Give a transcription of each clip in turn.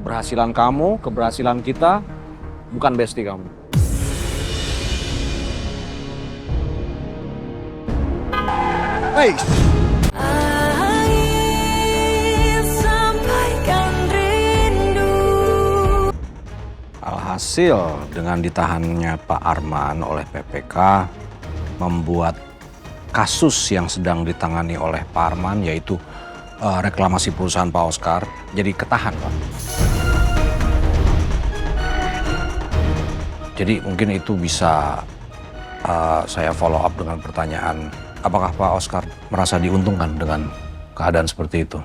Keberhasilan kamu, keberhasilan kita, bukan bestie kamu. Hey! Alhasil dengan ditahannya Pak Arman oleh PPK membuat kasus yang sedang ditangani oleh Pak Arman yaitu reklamasi perusahaan Pak Oscar jadi ketahan, Pak. Jadi mungkin itu bisa saya follow up dengan pertanyaan, apakah Pak Oscar merasa diuntungkan dengan keadaan seperti itu?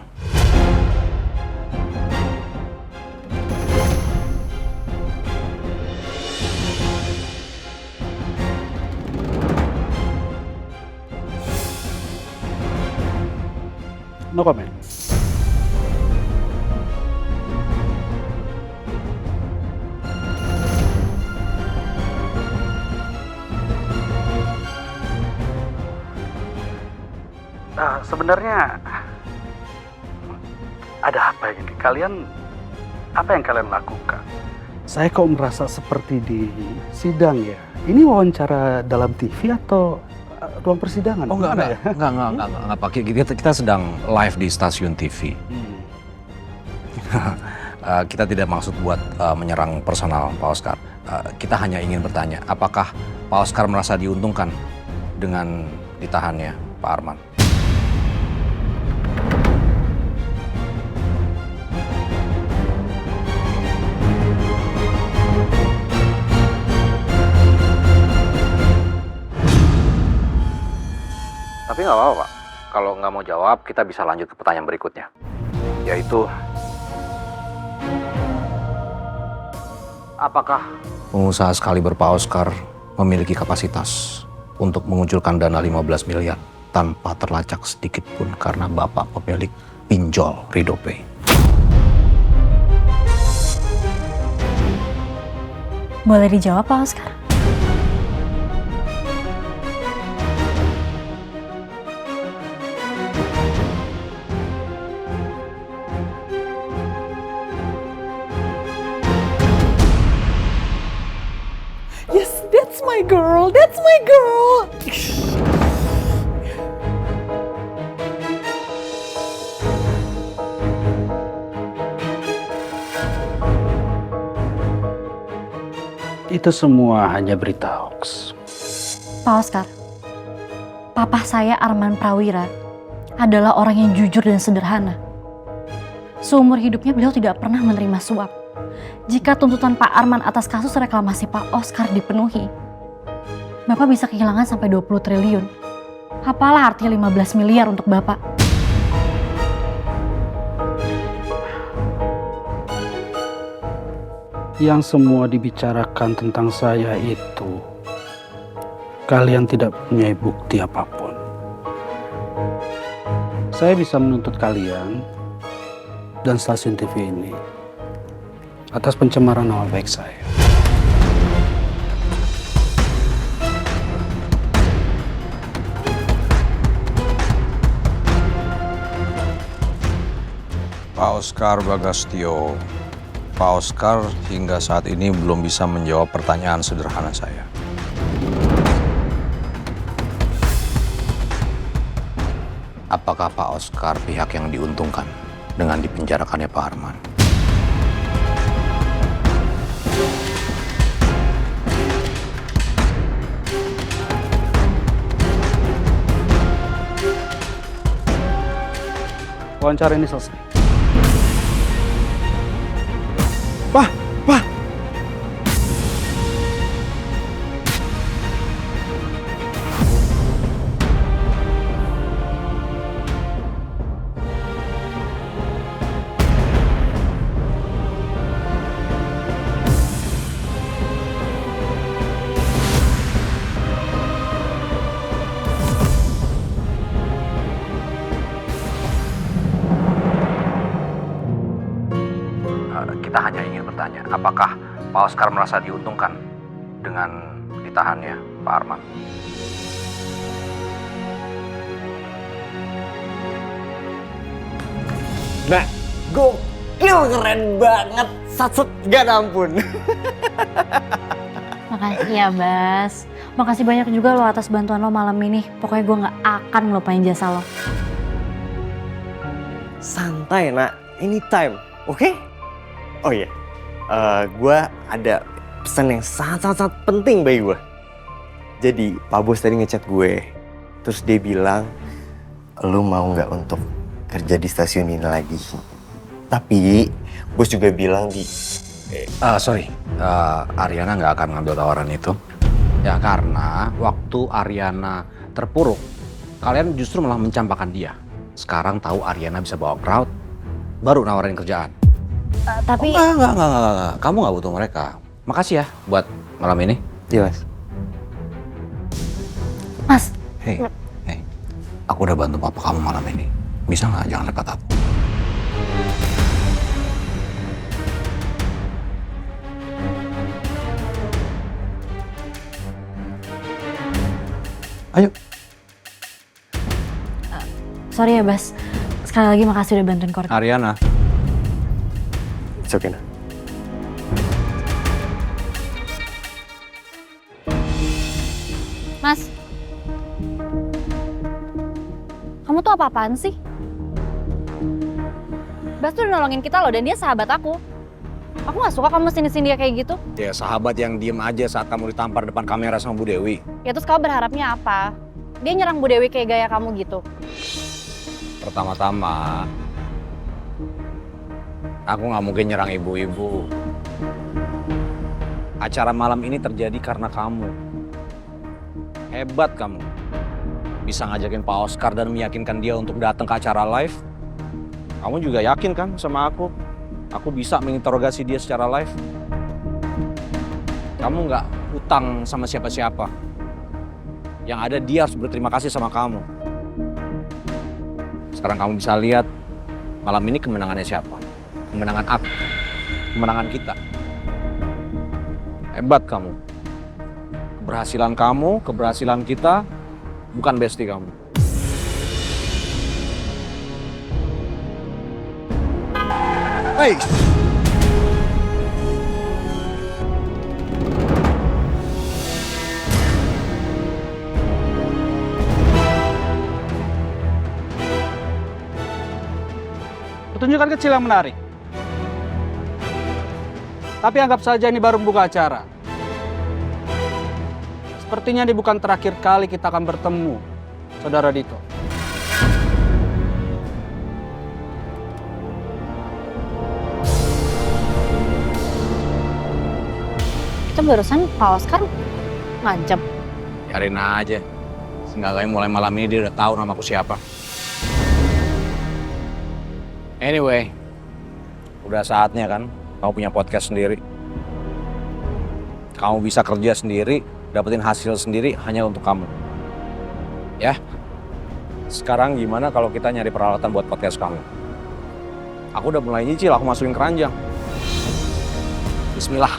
No comment. Sebenarnya ada apa ini? Apa yang kalian lakukan? Saya kok merasa seperti di sidang ya. Ini wawancara dalam TV atau ruang persidangan? Oh Gimana ya? enggak Pak. Kita sedang live di stasiun TV. Kita tidak maksud buat menyerang personal Pak Oscar. Kita hanya ingin bertanya, apakah Pak Oscar merasa diuntungkan dengan ditahannya Pak Arman? Tapi nggak apa-apa, Pak. Kalau nggak mau jawab, kita bisa lanjut ke pertanyaan berikutnya. Yaitu, apakah pengusaha sekaliber Pak Oscar memiliki kapasitas untuk mengucurkan dana 15 miliar tanpa terlacak sedikit pun karena Bapak pemilik pinjol RidoPay? Boleh dijawab, Pak Oscar? Yes, that's my girl. That's my girl. Itu semua hanya berita hoax. Pak Oscar, papa saya Arman Prawira adalah orang yang jujur dan sederhana. Seumur hidupnya beliau tidak pernah menerima suap. Jika tuntutan Pak Arman atas kasus reklamasi Pak Oscar dipenuhi, Bapak bisa kehilangan sampai 20 triliun. Apalah artinya 15 miliar untuk Bapak? Yang semua dibicarakan tentang saya itu, kalian tidak punya bukti apapun. Saya bisa menuntut kalian dan stasiun TV ini atas pencemaran nama baik saya. Pak Oscar Bagastio, Pak Oscar hingga saat ini belum bisa menjawab pertanyaan sederhana saya. Apakah Pak Oscar pihak yang diuntungkan dengan dipenjarakannya Pak Arman? Wawancara ini selesai. Pak! Kita hanya ingin bertanya, apakah Pak Oscar merasa diuntungkan dengan ditahannya Pak Arman? Nah, go! gokil, keren banget. Satset, gak ampun. Makasih ya, Bas. Makasih banyak juga lo atas bantuan lo malam ini. Pokoknya gue gak akan ngelupain jasa lo. Santai, nak. Anytime, oke? Oh iya, gue ada pesan yang sangat penting bagi gue. Jadi, Pak Bos tadi ngechat gue. Terus dia bilang, lu mau nggak untuk kerja di stasiun ini lagi? Tapi, Bos juga bilang Ariana nggak akan ngambil tawaran itu. Ya karena waktu Ariana terpuruk, kalian justru malah mencampakkan dia. Sekarang tahu Ariana bisa bawa crowd, baru nawarin kerjaan. Tapi... Enggak. Kamu nggak butuh mereka. Makasih ya buat malam ini. Iya, Mas. Mas, Hei, aku udah bantu papa kamu malam ini. Bisa nggak jangan dekat aku? Ayo. sorry ya Bas. Sekali lagi makasih udah bantuin Korka. Ariana. It's okay, nah. Mas, kamu tuh apa-apaan sih? Bas tuh udah nolongin kita loh, dan dia sahabat aku. Aku gak suka kamu sini-sini dia kayak gitu. Ya sahabat yang diem aja saat kamu ditampar depan kamera sama Bu Dewi. Ya terus kamu berharapnya apa? Dia nyerang Bu Dewi kayak gaya kamu gitu. Pertama-tama, aku gak mungkin nyerang ibu-ibu. Acara malam ini terjadi karena kamu. Hebat kamu. Bisa ngajakin Pak Oscar dan meyakinkan dia untuk datang ke acara live. Kamu juga yakin kan sama aku? Aku bisa menginterogasi dia secara live. Kamu nggak utang sama siapa-siapa. Yang ada dia harus berterima kasih sama kamu. Sekarang kamu bisa lihat malam ini kemenangannya siapa? Kemenangan aku. Kemenangan kita. Hebat kamu. Keberhasilan kamu, keberhasilan kita, bukan bestie kamu. Hey! Pertunjukan kecil yang menarik. Tapi anggap saja ini baru membuka acara. Sepertinya ini bukan terakhir kali kita akan bertemu, Saudara Dito. Itu barusan Pak Oscar ngancam. Biarin aja. Seenggaknya mulai malam ini dia udah tahu namaku siapa. Anyway, udah saatnya kan kamu punya podcast sendiri. Kamu bisa kerja sendiri, dapetin hasil sendiri hanya untuk kamu. Ya, sekarang gimana kalau kita nyari peralatan buat podcast kamu? Aku udah mulai nyicil, aku masukin keranjang. Bismillah.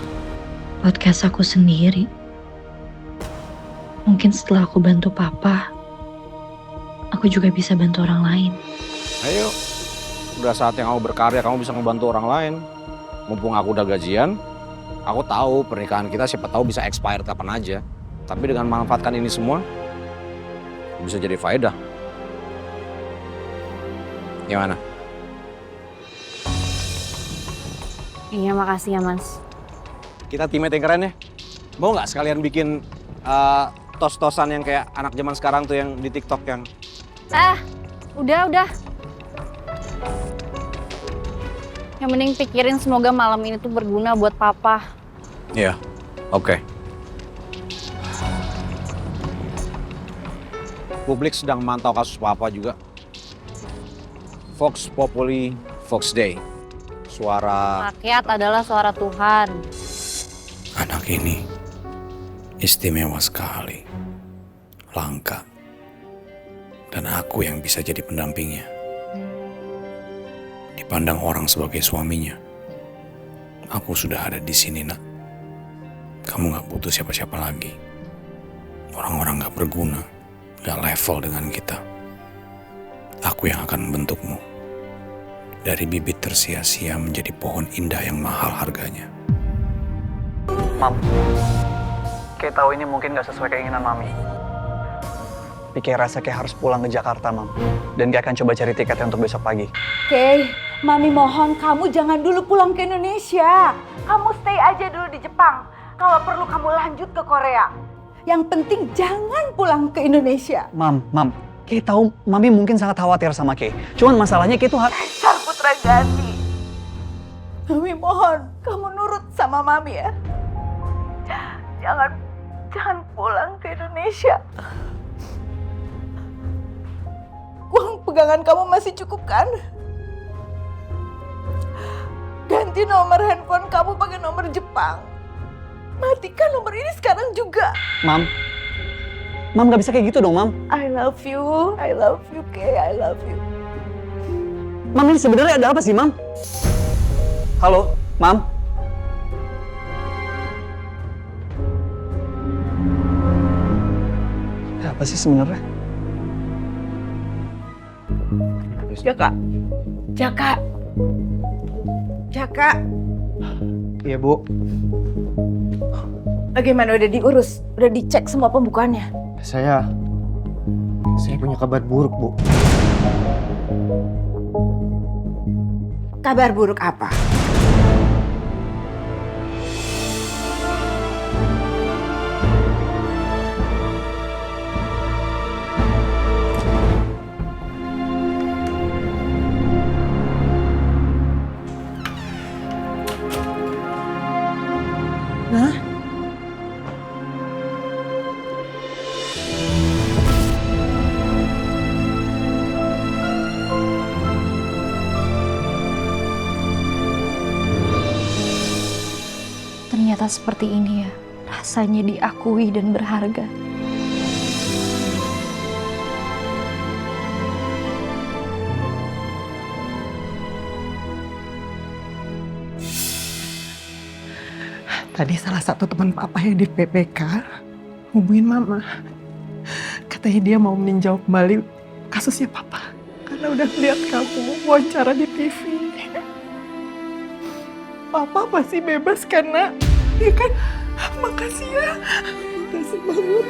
Podcast aku sendiri. Mungkin setelah aku bantu Papa, aku juga bisa bantu orang lain. Ayo, udah saatnya kamu berkarya, kamu bisa membantu orang lain. Mumpung aku udah gajian, aku tahu pernikahan kita siapa tahu bisa expired kapan aja. Tapi dengan memanfaatkan ini semua, bisa jadi faedah. Gimana? Iya, makasih ya Mas. Kita teammate yang keren ya. Mau nggak sekalian bikin tos-tosan yang kayak anak zaman sekarang tuh yang di TikTok yang... Udah. Yang mending pikirin semoga malam ini tuh berguna buat Papa. Iya, oke. Publik sedang memantau kasus Papa juga. Vox Populi, Vox Dei. Suara... Rakyat adalah suara Tuhan. Anak ini istimewa sekali, langka, dan aku yang bisa jadi pendampingnya. Dipandang orang sebagai suaminya, aku sudah ada di sini, Nak. Kamu gak butuh siapa-siapa lagi. Orang-orang gak berguna, gak level dengan kita. Aku yang akan membentukmu. dari bibit tersia-sia menjadi pohon indah yang mahal harganya. Mam, Kay tahu ini mungkin gak sesuai keinginan Mami. Tapi Kay rasa Kay harus pulang ke Jakarta, Mam. Dan Kay akan coba cari tiketnya untuk besok pagi. Kay, Mami mohon kamu jangan dulu pulang ke Indonesia. Kamu stay aja dulu di Jepang. Kalau perlu kamu lanjut ke Korea. Yang penting jangan pulang ke Indonesia. Mam, Kay tahu Mami mungkin sangat khawatir sama Kay. Cuman masalahnya Kay tuh Dasar putra ganti. Mami mohon kamu nurut sama Mami ya. Jangan pulang ke Indonesia. Uang pegangan kamu masih cukup kan? Ganti nomor handphone kamu pakai nomor Jepang. Matikan nomor ini sekarang juga. Mam gak bisa kayak gitu dong, Mam. I love you, Kay, I love you. Mam, ini sebenarnya ada apa sih, Mam? Halo, Mam? Ada apa sih sebenarnya? Jaka. Iya, Bu. Bagaimana, udah diurus? Udah dicek semua pembukuannya? Saya punya kabar buruk, Bu. Kabar buruk apa? Ternyata seperti ini ya, rasanya diakui dan berharga. Tadi salah satu teman papa yang di PPK hubungin mama. Katanya dia mau meninjau kembali kasusnya papa. Karena udah lihat kamu wawancara di TV. Papa pasti bebas karena, ya kan? Makasih ya. Makasih banget.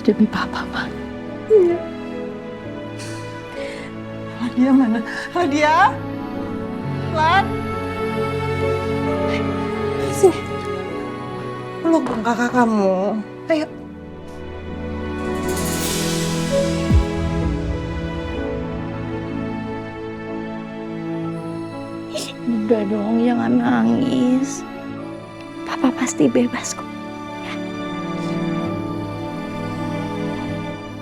Demi papa, Ma. Iya. Hadiah mana? Hadiah? Lan? Sini. Peluk dong kakak kamu. Ayo. Udah dong, jangan nangis. Papa pasti bebas kok.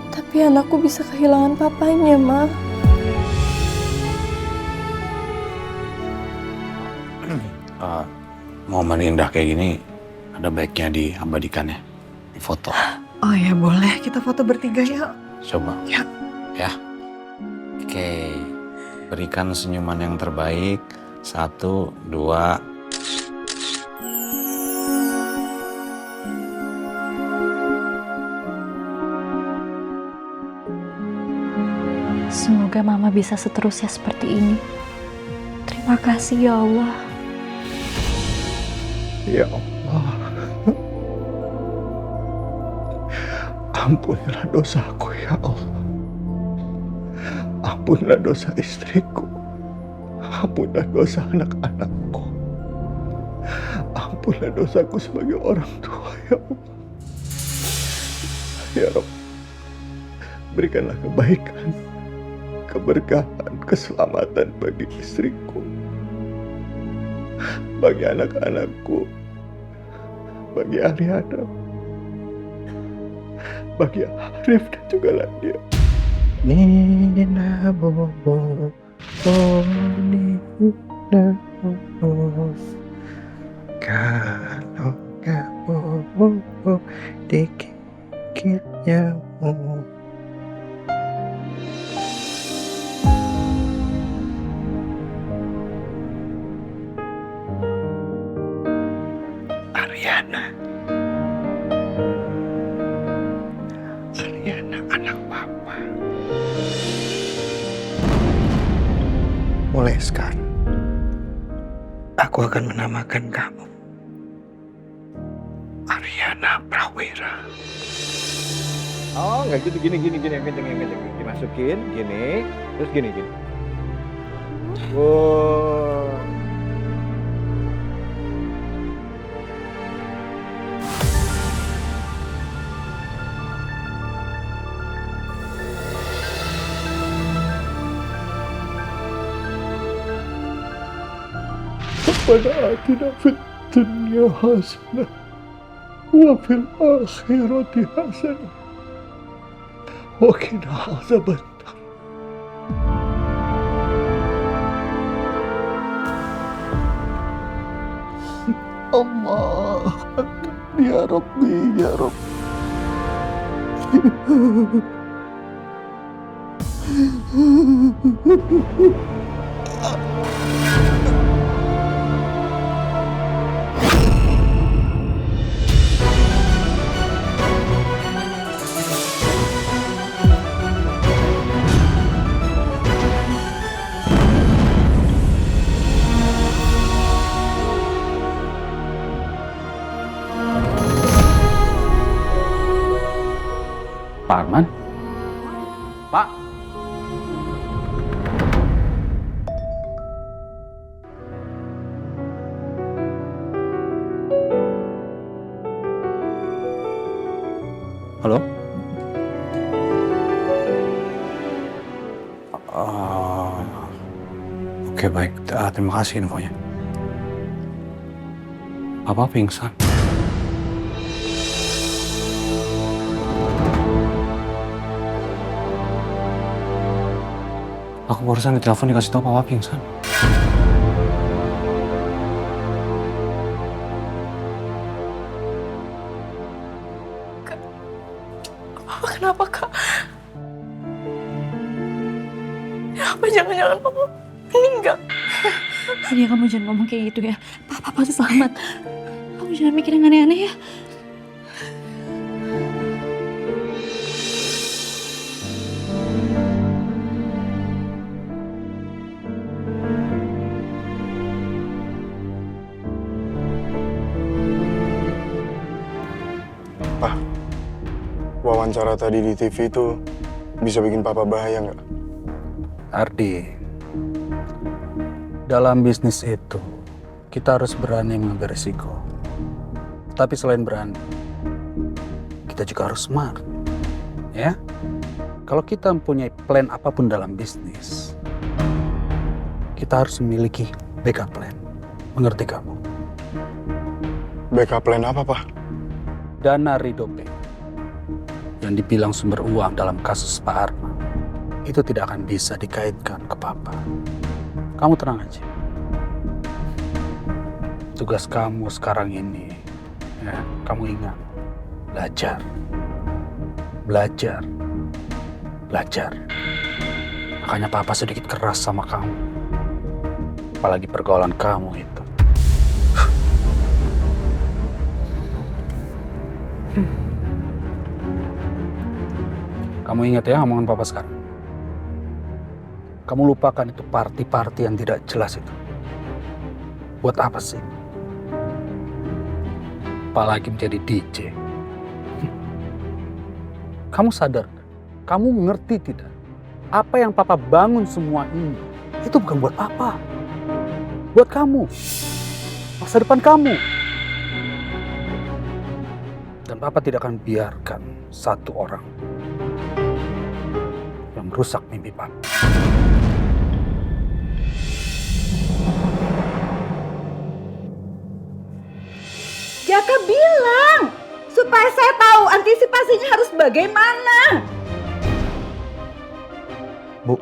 Tapi anakku bisa kehilangan papanya, Ma. Momen indah kayak gini ada baiknya diabadikan ya, di foto. Oh ya boleh, kita foto bertiga ya. Coba. Ya. Ya. Oke. Berikan senyuman yang terbaik. 1, 2. Semoga Mama bisa seterusnya seperti ini. Terima kasih ya Allah. Ya Allah, ampunilah dosaku ya Allah. Ampunilah dosa istriku. Ampunilah dosa anak-anakku. Ampunilah dosaku sebagai orang tua ya Allah. Ya Rabb, berikanlah kebaikan, keberkahan, keselamatan bagi istriku, bagi anak-anakku, bagi Ariana, bagi Arif dan juga Landia. Nina bobo, Nina bobo, kalau kamu dikit nyamuk. Ariana. Ariana anak papa. Mulai sekarang, aku akan menamakan kamu Ariana Prawira. Oh, nggak gitu, gini, yang kenceng. Dimasukin, gini, terus gini. Wow. ربنا آتنا في الدنيا حسنة وفي الآخرة حسنة وقنا عذاب النار. الله أكبر يا ربي يا رب. Pak Arman? Pak? Halo? Oke, baik. Terima kasih infonya. Papa pingsan. Aku barusan ditelepon dikasih tahu papa pingsan. Kenapa kak? Apa jangan-jangan papa meninggal? Nadia, kamu jangan ngomong kayak gitu ya. Papa pasti selamat. Kamu jangan mikir yang aneh-aneh ya. Pak, wawancara tadi di TV itu bisa bikin papa bahaya nggak? Ardi, dalam bisnis itu kita harus berani mengambil risiko. Tapi selain berani, kita juga harus smart. Ya? Kalau kita mempunyai plan apapun dalam bisnis, kita harus memiliki backup plan. Mengerti kamu? Backup plan apa, Pak? Dana Ridho Pay yang dibilang sumber uang dalam kasus Pak Arman itu tidak akan bisa dikaitkan ke Papa. Kamu tenang aja. Tugas kamu sekarang ini, ya, kamu ingat, belajar. Makanya Papa sedikit keras sama kamu, apalagi pergaulan kamu itu. Kamu ingat ya omongan Papa sekarang. Kamu lupakan itu party yang tidak jelas itu. Buat apa sih? Apalagi menjadi DJ. Kamu sadar? Kamu mengerti tidak? Apa yang Papa bangun semua ini, itu bukan buat Papa. Buat kamu. Masa depan kamu. Dan Papa tidak akan biarkan satu orang yang merusak mimpi Papa. Jaka bilang supaya saya tahu antisipasinya harus bagaimana. Bu,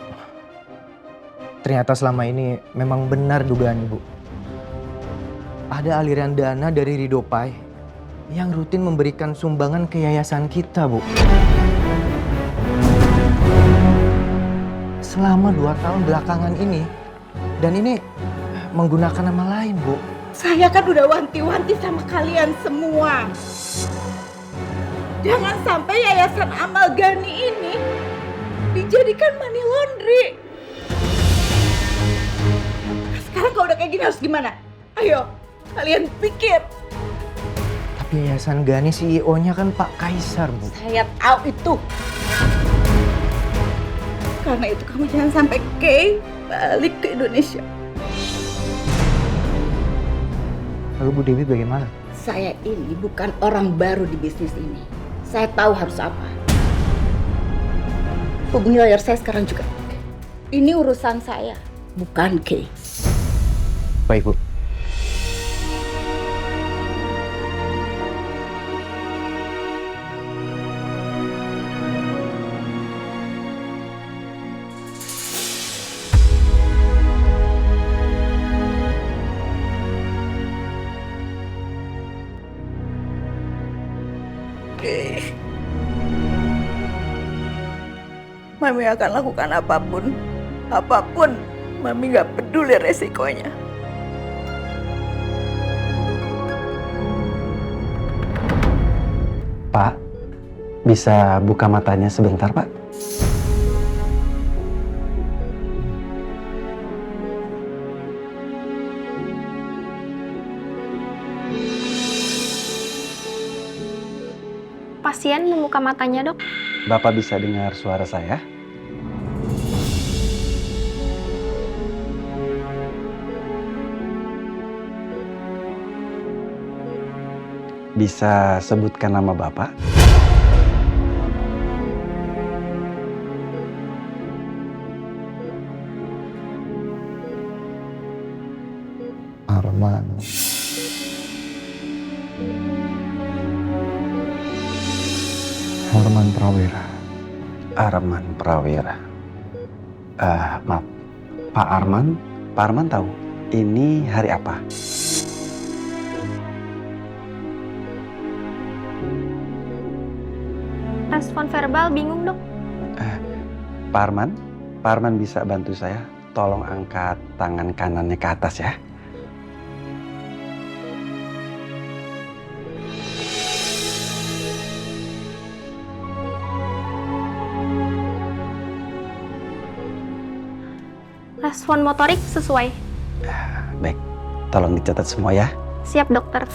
ternyata selama ini memang benar dugaan Ibu. Ada aliran dana dari Ridho Pay yang rutin memberikan sumbangan ke yayasan kita, Bu. Selama 2 tahun belakangan ini, dan ini menggunakan nama lain, Bu. Saya kan udah wanti-wanti sama kalian semua. Jangan sampai Yayasan Amal Gani ini dijadikan money laundry. Sekarang kalau udah kayak gini harus gimana? Ayo, kalian pikir. Tapi Yayasan Gani CEO-nya kan Pak Kaisar, Bu. Saya tahu itu. Karena itu kamu jangan sampai Kay balik ke Indonesia. Lalu Bu Dewi bagaimana? Saya ini bukan orang baru di bisnis ini. Saya tahu harus apa. Hubungi lawyer saya sekarang juga. Ini urusan saya, bukan Kay. Baik, Bu. Mami akan lakukan apapun. Apapun. Mami gak peduli resikonya. Pak, bisa buka matanya sebentar, Pak? Pasien membuka matanya, Dok. Bapak bisa dengar suara saya? Bisa sebutkan nama Bapak? Arman. Arman Prawira. Arman Prawira. Maaf, Pak Arman. Pak Arman tahu ini hari apa? Respon verbal bingung, Dok. Pak Arman bisa bantu saya? Tolong angkat tangan kanannya ke atas ya. Respon motorik sesuai. Baik, tolong dicatat semua ya. Siap, Dokter.